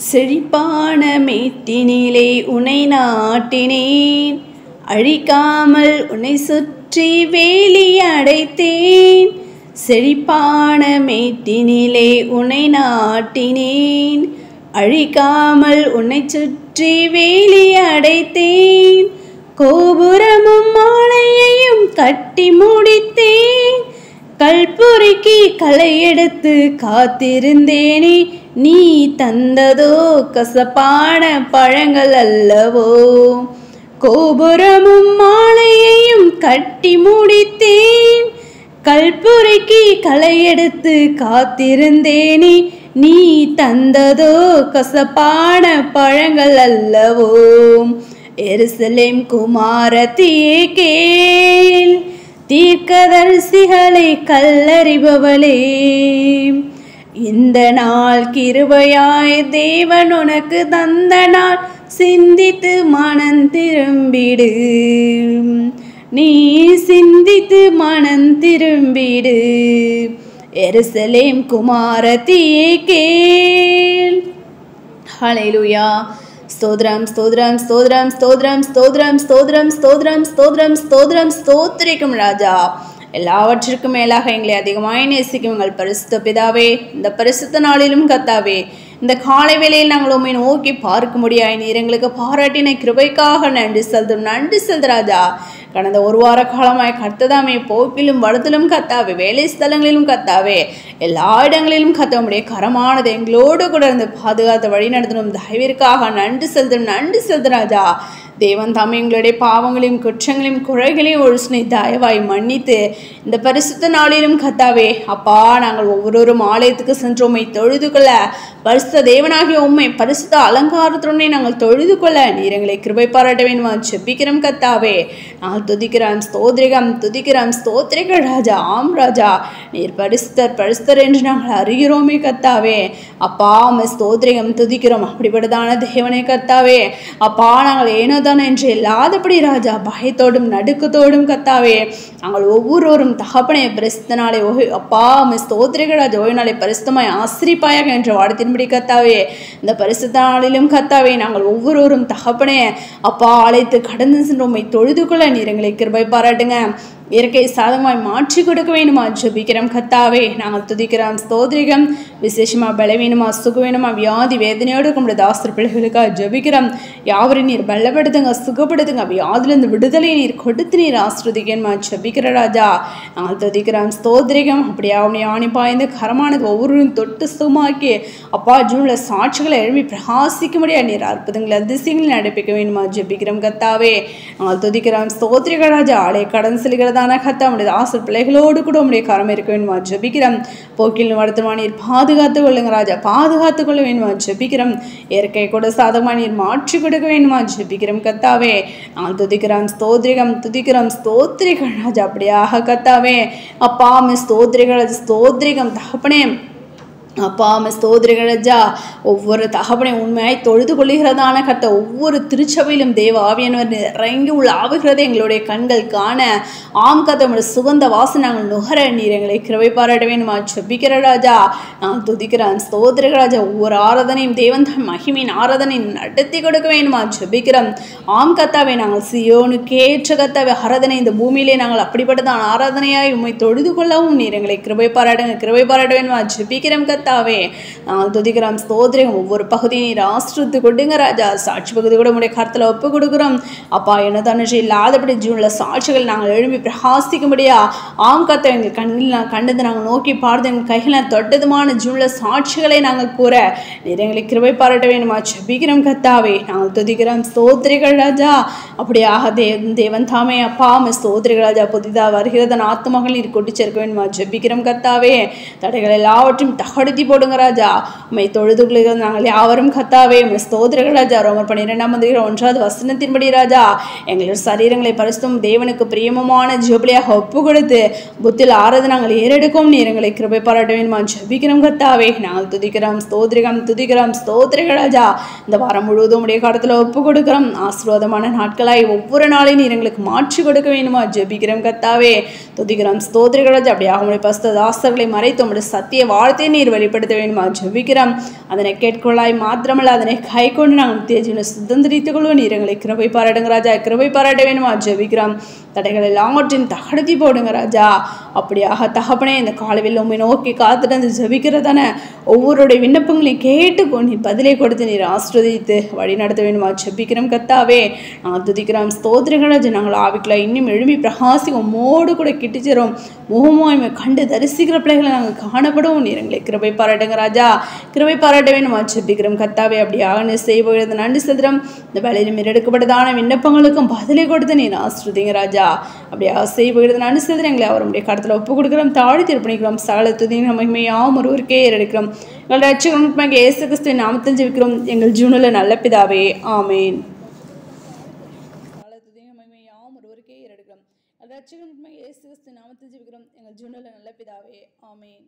செழிப்பான மேட்டினிலே உன்னை நாட்டினேன், அழிக்காமல் உன்னை சுற்றி வேலி அடைத்தேன். செழிப்பான மேட்டினிலே உன்னை நாட்டினேன், அழிக்காமல் உன்னை சுற்றி வேலி அடைத்தேன். கோபுரமும் மாலையையும் கட்டி முடித்தேன், கல்புரிக்கு களை எடுத்து காத்திருந்தேனே. நீ தந்ததோ கசப்பான பழங்கள் அல்லவோ. கோபுரமும் மாலையையும் கட்டி முடித்தேன், கல்புரிக்கு களை எடுத்து காத்திருந்தேனே. நீ தந்ததோ கசப்பான பழங்கள் அல்லவோ. எருசலேம் குமாரத்தியே கேள், தீர்க்கதரிசிகளை கல்லறிபவளே. இந்த நாள் கிருபையாய் தேவன் உனக்கு தந்த நாள், சிந்தித்து மனம் திரும்பிடு. நீ சிந்தித்து மனம் திரும்பிடு. எருசலேம் குமாரத்தியே கேள். ஹல்லேலூயா. ஸ்தோத்ரம் ஸ்தோத்ரம் ஸ்தோத்ரம் ஸ்தோத்ரம் ஸ்தோத்ரம் ஸ்தோத்ரம் ஸ்தோத்ரம் ஸ்தோத்ரம் ஸ்தோத்ரம் ஸ்தோத்திரிக்கும் ராஜா. எல்லாவற்றிற்கும் மேலாக எங்களை அதிகமாய் நேசிக்கும் எங்கள் பரிசுத்த பிதாவே, இந்த பரிசுத்த நாளிலும் கர்த்தாவே, இந்த காலை வேளையில் நாங்கள் உம்மை நோக்கி பார்க்க முடியாய் நீர் எங்களுக்கு பாராட்டின கிருபைக்காக நன்றி செலுத்து ராஜா. கடந்த ஒரு வார காலமாய் கர்த்ததாமே போக்கிலும் வடத்திலும் கர்த்தாவே, வேலை ஸ்தலங்களிலும் கர்த்தாவே, எல்லா இடங்களிலும் கர்த்தவுடைய கரமானது எங்களோடு கூட இருந்து பாதுகாத்து வழி நடத்தணும் தயவிற்காக நன்றி செலுத்து ராஜா. தேவன் தாமே எங்களுடைய பாவங்களையும் குற்றங்களையும் குறைகளையும் ஒழுசினை தயவாய் மன்னித்து இந்த பரிசுத்த நாளிலும் கர்த்தாவே அப்பா, நாங்கள் ஒவ்வொரு ஆலயத்துக்கு சென்றோமை தொழுது கொள்ள, பரிசுத்த தேவனாகிய உம்மை பரிசுத்த அலங்காரத்துடனே நாங்கள் தொழுது கொள்ள நீர் எங்களை கிருபை பாராட்ட வேண்டுமா செபிக்கிறோம் கர்த்தாவே. நாங்கள் துதிக்கிறோம் ஸ்தோத்திரிகள் ராஜா. ஆம் ராஜா, நீர் பரிசுத்தர் என்று நாங்கள் அறிகிறோமே கர்த்தாவே. அப்பா உம்மை ஸ்தோத்திரிகம் துதிக்கிறோம். அப்படிப்பட்டதான தேவனே கர்த்தாவே அப்பா, நாங்கள் ஏனோ என்று இல்லாதபடி ராஜா, பயத்தோடும் நடுக்கத்தோடும் கர்த்தாவே நாங்கள் ஒவ்வொருவரும் தகப்பனே பரிசுத்த நாளை அப்பா ஸ்தோத்திரிகள் ராஜா, ஓய்வு நாளை பரிசுத்தமாய் ஆசிரிப்பாயாக என்ற வாடத்தின்படி கர்த்தாவே, இந்த பரிசுத்த நாளிலும் கர்த்தாவே நாங்கள் ஒவ்வொருவரும் தகப்பனே அப்பா அழைத்து கடந்து சென்று உம்மை தொழுது கொள்ள நீர் எங்களை கிருபை பாராட்டுங்க. இயற்கை சாதகமாய் மாற்றி கொடுக்க வேணுமா ஜெபிக்கிறோம் கர்த்தாவே. நாங்கள் துதிக்கிறோம் ஸ்தோத்திரிகம். விசேஷமா பலவீனமா சுகவீனமா வியாதி வேதனையோடு நம்முடைய தாசர் பிள்ளைகளுக்காக ஜெபிக்கிறோம். யாவரையும் நீர் பலப்படுத்துங்க, சுகப்படுத்துங்க. வியாதிலிருந்து விடுதலை நீர் கொடுத்து நீர் ஆசிர்வதிக்கணுமா ஜெபிக்கிற ராஜா. நாங்கள் துதிக்கிறோம் ஸ்தோத்திரிகம். அப்படியே அவனை ஆணி பாய்ந்து கரமானது ஒவ்வொருவரும் தொட்டு சுகமாக்கி அப்பா ஜூன்ல சாட்சிகளை எழுப்பி பிரகாசிக்க முடியாது நீர் அற்புதங்களை அதிசயங்களை நடப்பிக்க வேணுமா ஜெபிக்கிறோம் கர்த்தாவே. நாங்கள் துதிக்கிறோம் ஸ்தோத்திரிக ராஜா. ஆலய கடன் செல்கிற கர்த்தா உடைய ஆசை பிள்ளைகளோடு கூட உடைய கரம் இருக்க வேண்டுமா ஜெபிக்கிறோம். போக்கில் வருத்தமா நீர் பாதுகாத்து கொள்ளுங்க ராஜா, பாதுகாத்து கொள்ள வேண்டுமா ஜெபிக்கிறோம். இயற்கை கூட சாதகமா நீர் மாற்றி கொடுக்க வேண்டுமா ஜெபிக்கிறோம் கர்த்தாவே. நாங்கள் துதிக்கிறோம் ஸ்தோத்திரிகள் ராஜா. அப்படியாக கர்த்தாவே அப்பா ஸ்தோத்திரிகம் தகப்பனே அப்பா ஸ்தோத்திரிகள் ராஜா. ஒவ்வொரு தகப்பனை உண்மையாய் தொழுது கொள்ளுகிறதான கர்த்தா, ஒவ்வொரு திருச்சபையிலும் தேவ ஆவியானவர் இறங்கி உள்ள ஆவுகிறதை எங்களுடைய கண்கள் காண, ஆம் கர்த்தா உடைய சுகந்த வாசனை நாங்கள் நுகர நீர் எங்களை கிருபை பாராட்ட வேண்டுமா ஜெபிக்கிற ராஜா. நாங்கள் துதிக்கிறோம் ஸ்தோத்திரிகள் ராஜா. ஒவ்வொரு ஆராதனையும் தேவன் தன் மகிமையின் ஆராதனை நடத்தி கொடுக்க வேண்டுமா ஜெபிக்கிறோம். ஆம் கர்த்தாவே, நாங்கள் சியோனுக்கு ஏற்ற கர்த்தாவே ஆராதனை இந்த பூமியிலே நாங்கள் அப்படிப்பட்டதான் ஆராதனையாய் உம்மை தொழுது கொள்ளவும் நீர் எங்களை கிருபை பாராட்ட வேண்டுமா ஜெபிக்கிறோம் கர்த்தாவே. நாங்கள் துதிக்கிறோம் ஸ்தோத்திரிகம். ஒவ்வொரு பகுதியை நீர் ஆசிர்வதித்து கொடுங்க ராஜா. சாட்சி பகுதி கூட உடைய கருத்துல ஒப்பு கொடுக்கிறோம் அப்பா. என்னதான இல்லாதபடி ஜூன்ல சாட்சிகள் நாங்கள் எழுப்பி பிரகாசிக்கும்படியா ஆம் கர்த்தா எங்கள் கண்ணில் நாங்கள் கண்டது நாங்கள் நோக்கி பார்த்து எங்கள் கையில் தொட்டதுமான ஜூன்ல சாட்சிகளை நாங்கள் கூற நீர் எங்களை கிருபை பாராட்ட வேண்டுமா ஜெபிக்கிறோம் கர்த்தாவே. நாங்கள் துதிக்கிறோம் ஸ்தோத்திரிகள் ராஜா. அப்படியாக தேவன் தாமே அப்பா ஸ்தோத்திரிகள் ராஜா. புதிதாக வருகிறதன் ஆத்மகள் நீர் கொட்டி சேர்க்க வேண்டுமா ஜெபிக்கிறோம் கர்த்தாவே. தடைகள் எல்லாவற்றையும் தகடு போடுங்க ராஜா. உம்மை தொழுதுகளுக்கு நாங்கள் யாவரும் கர்த்தாவே உம்மை ஸ்தோத்திரிகள் ராஜா. ரோமர் 12:1 ராஜா, எங்களுடைய சரீரங்களை பரிசுத்தம் தேவனுக்கு பிரியமான ஜெபலியாக ஒப்பு கொடுத்து புத்தியில் ஆராதனை நாங்கள் ஏறெடுக்கும் நீர் எங்களை கிருபை பாராட்ட வேண்டுமா ஜெபிக்கிறோம் கர்த்தாவே. நாங்கள் துதிக்கிறோம் ஸ்தோத்திரிகள் ராஜா. இந்த வாரம் முழுவதும் உடைய கடத்துல ஒப்பு கொடுக்கிறோம். ஆசீர்வாதமான நாட்களாய் ஒவ்வொரு நாளையும் நீர் எங்களுக்கு மாற்றி கொடுக்க வேண்டுமா ஜெபிக்கிறோம் கர்த்தாவே. துதிக்கிறோம் ஸ்தோத்திரிகள் ராஜா. அப்படியாக உடைய பரிசுத்த தாசர்களை மறைத்து உம்முடைய சத்திய வார்த்தையை நீர் வெளிப்படுத்த வேண்டுமா ஜெபிக்கிறோம். அதனை கேட்கொள்ளாய் மாத்திரமல்ல அதனை கை கொண்டு நாங்கள் நித்திய ஜீவனை சுதந்திரித்துக் கொள்வோம். நீர் எங்களை கிருபை பாராட்டுங்க ராஜா, கிருபை பாராட்ட வேண்டுமா ஜெபிக்கிறோம். தடைகள் எல்லாவற்றையும் தகர்த்தி போடுங்க ராஜா. அப்படியாக தகப்பனே இந்த காலவில் உண்மை நோக்கி காத்துட்டு வந்து ஜெபிக்கிறதான ஒவ்வொருடைய விண்ணப்பங்களையும் கேட்டுக்கொண்டு நீ பதிலை கொடுத்து நீர் ஆஸ்வதித்து வழி நடத்த வேண்டுமா ஜெபிக்கிறோம். கர்த்தாவே நாங்கள் துதிக்கிறோம், ஸ்தோத்திரங்கள் ராஜா. நாங்கள் ஆவிக்குள்ள இன்னும் எழுப்பி பிரகாசி உம்மோடு கூட கிட்டிச்சிரோம். முகமாய்மை கண்டு தரிசிக்கிற பிள்ளைகளை நாங்கள் காணப்படுவோம். நீர் எங்களை கிருபை பாராட்டுங்க ராஜா, கிருபை பாராட்ட வேண்டுமா ஜெபிக்கிறோம். கர்த்தாவே அப்படியாக செய்வது நன்றி செலுத்துகிறோம். இந்த வேலையில் மீறெடுக்கப்பட்டதான விண்ணப்பங்களுக்கும் பதிலை கொடுத்து நீர் ஆஸ்வதிங்க ராஜா. அப்படியாக செய்வது நன்றி செலுத்துகிறேன். எங்களை அவருடைய கருத்தில் ஒப்பு கொடுக்கிறோம், தாழி திருப்பணிக்கிறோம். சகல துதியின் மகிமையாம் ஒருவருக்கே ஏறெடுக்கிறோம். எங்கள் ரட்சகர் இயேசு கிறிஸ்துவின் நாமத்தில் ஜெபிக்கிறோம் எங்கள் ஜீவனுள்ள நல்ல பிதாவே, ஆமேன். ரட்சகர் இயேசு கிறிஸ்துவின் நாமத்தில் ஜெபிக்கிறோம் எங்கள் ஜீவனுள்ள நல்ல பிதாவே, ஆமேன்.